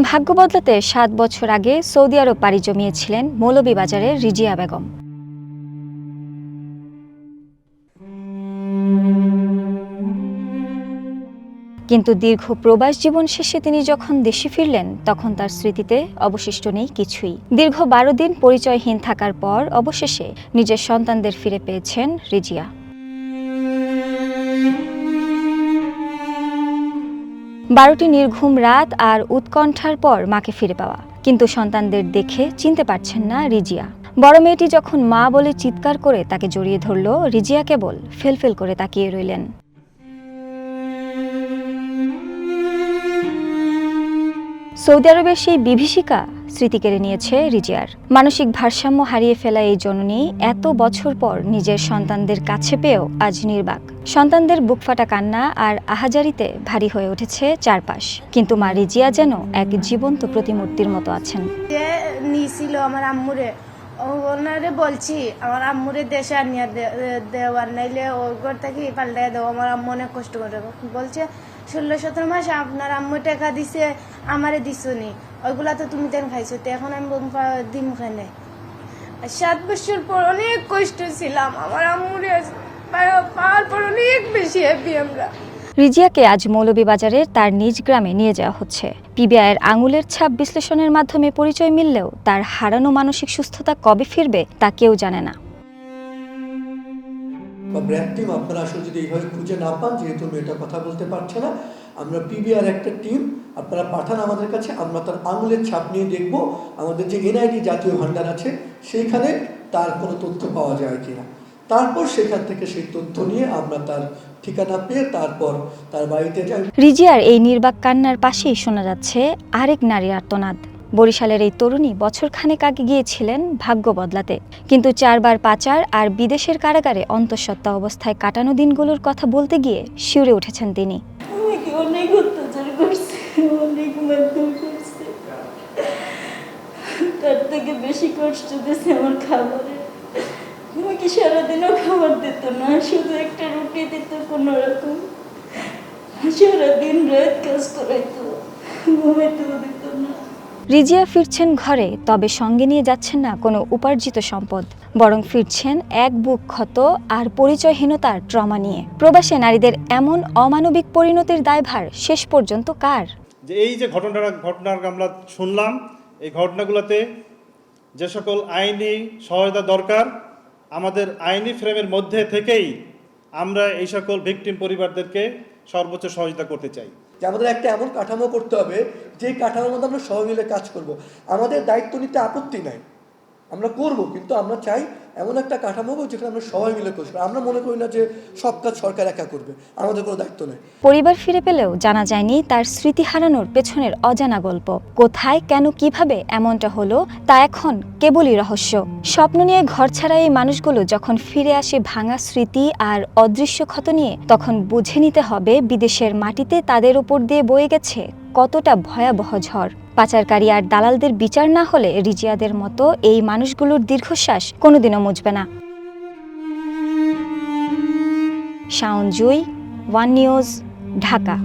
ভাগ্য বদলাতে ৭ বছর আগে সৌদি আরব পাড়ি জমিয়েছিলেন মৌলভীবাজারের রিজিয়া বেগম। কিন্তু দীর্ঘ প্রবাস জীবন শেষে তিনি যখন দেশে ফিরলেন তখন তার স্মৃতিতে অবশিষ্ট নেই কিছুই। দীর্ঘ ১২ দিন পরিচয়হীন থাকার পর অবশেষে নিজের সন্তানদের ফিরে পেয়েছেন রিজিয়া। ১২টি নির্ঘুম রাত আর উৎকণ্ঠার পর মাকে ফিরে পাওয়া, কিন্তু সন্তানদের দেখে চিনতে পারছেন না রিজিয়া। বড় মেয়েটি যখন মা বলে চিৎকার করে তাকে জড়িয়ে ধরল, রিজিয়া কেবল ফেলফেল করে তাকিয়ে রইলেন। সৌদি আরবের সেই বিভীষিকা স্মৃতি কেড়ে নিয়েছে রিজিয়ার। মানসিক ভারসাম্য হারিয়ে ফেলা এই জননী এত বছর পর নিজের সন্তানদের কাছে পেয়েও আজ নির্বাক। সন্তানদের বুকফাটা কান্না আর আহাজারিতে ভারী হয়ে উঠেছে চারপাশ, কিন্তু মা রিজিয়া যেন এক জীবন্ত প্রতিমূর্তির মতো আছেন। নিয়েছিল আমার আম্মুরে, ওনারে বলছি আমার আম্মুরে দেশে আনিয়া দেওয়ার নাইলে ওই ঘর থেকে পাল্টাই দেবো। আমার আম্মু অনেক কষ্ট করে বলছে ১৬-১৭ মাস আপনার আম্মু টাকা দিছে আমারে দিছো নি, ওইগুলা তো তুমি দেন খাইছো, তো এখন আমি দিম খানে। ৭ বছর পর অনেক কষ্ট ছিলাম, আমার আম্মুরে পাওয়ার পর অনেক বেশি হ্যাপি আমরা। রিজিয়াকে আজ মৌলভীবাজারের তার নিজ গ্রামে নিয়ে যাওয়া হচ্ছে। পিবিআইয়ের আঙুলের ছাপ বিশ্লেষণের মাধ্যমে পরিচয় মিললেও তার হারানো মানসিক সুস্থতা কবে ফিরবে তা কেউ জানে না। ব্র্যাক টিম আপনারা আসলে যদি এইভাবে খুঁজে না পান, যেহেতু মেয়েটা কথা বলতে পারছে না, আমরা পিবিআর একটা টিম আপনারা পাঠান আমাদের কাছে, আমরা তার আঙুলের ছাপ নিয়ে দেখব আমাদের যে এনআইডি জাতীয় ভান্ডার আছে সেইখানে তার কোনো তথ্য পাওয়া যায় কিনা। তারপর সেখান থেকে সেই তথ্য নিয়ে আমরা তার ঠিকানা পেয়ে তারপর তার বাড়িতে যাই। রিজিয়ার এই নির্বাক কান্নার পাশেই শোনা যাচ্ছে আরেক নারীর আর্তনাদ। বরিশালের এই তরুণী বছরখানেক আগে গিয়েছিলেন ভাগ্য বদলাতে, কিন্তু ৪ বার পাচার আর বিদেশের কারাগারে অন্তঃসত্ত্বা অবস্থায় কাটানো দিনগুলোর কথা বলতে গিয়ে শিউরে উঠেছেন তিনি। অনেক অত্যাচার করছে, অনেক মারধর করছে, তার থেকে বেশি কষ্ট দিয়েছে আমার খাবারে। আমাকে সারাদিনও খাবার দিত না, শুধু একটা রুটি দিত কোনো রকম। সারাদিন রাত কাজ করাইতো, ঘুমাইতেও দিত না। রিজিয়া ফিরছেন ঘরে, তবে সঙ্গে নিয়ে যাচ্ছেন না কোনো উপার্জিত সম্পদ, বরং ফিরছেন এক বুক ক্ষত আর পরিচয়হীনতার ট্রমা নিয়ে। প্রবাসে নারীদের এমন অমানবিক পরিণতির দায়ভার শেষ পর্যন্ত কার? যে এই যে ঘটনার আমরা শুনলাম, এই ঘটনাগুলোতে যে সকল আইনি সহায়তা দরকার, আমাদের আইনি ফ্রেমের মধ্যে থেকেই আমরা এই সকল ভিকটিম পরিবারদেরকে সর্বোচ্চ সহযোগিতা করতে চাই। যে আমাদের একটা এমন কাঠামো করতে হবে যে কাঠামোর মধ্যে আমরা সবাই মিলে কাজ করব। আমাদের দায়িত্ব নিতে আপত্তি নাই, আমরা করব, কিন্তু আমরা চাই এমন একটা কাঠামো যেখানে আমরা সবাই মিলে করবো। আমরা মনে করি না যে সব কাজ সরকার একা করবে, আমাদের কোনো দায়িত্ব নেই। পরিবার ফিরে পেলেও জানা যায়নি তার স্মৃতি হারানোর পেছনের অজানা গল্প। কোথায়, কেন, কিভাবে এমনটা হলো তা এখন কেবলই রহস্য। স্বপ্ন নিয়ে ঘর ছাড়া এই মানুষগুলো যখন ফিরে আসে ভাঙা স্মৃতি আর অদৃশ্য ক্ষত নিয়ে, তখন বুঝে নিতে হবে বিদেশের মাটিতে তাদের উপর দিয়ে বয়ে গেছে কতটা ভয়াবহ ঝড়। পাচারকারী আর দালালদের বিচার না হলে রিজিয়াদের মতো এই মানুষগুলোর দীর্ঘশ্বাস কোনোদিনও মুছবে না। শাওন জুই, ওয়ান নিউজ, ঢাকা।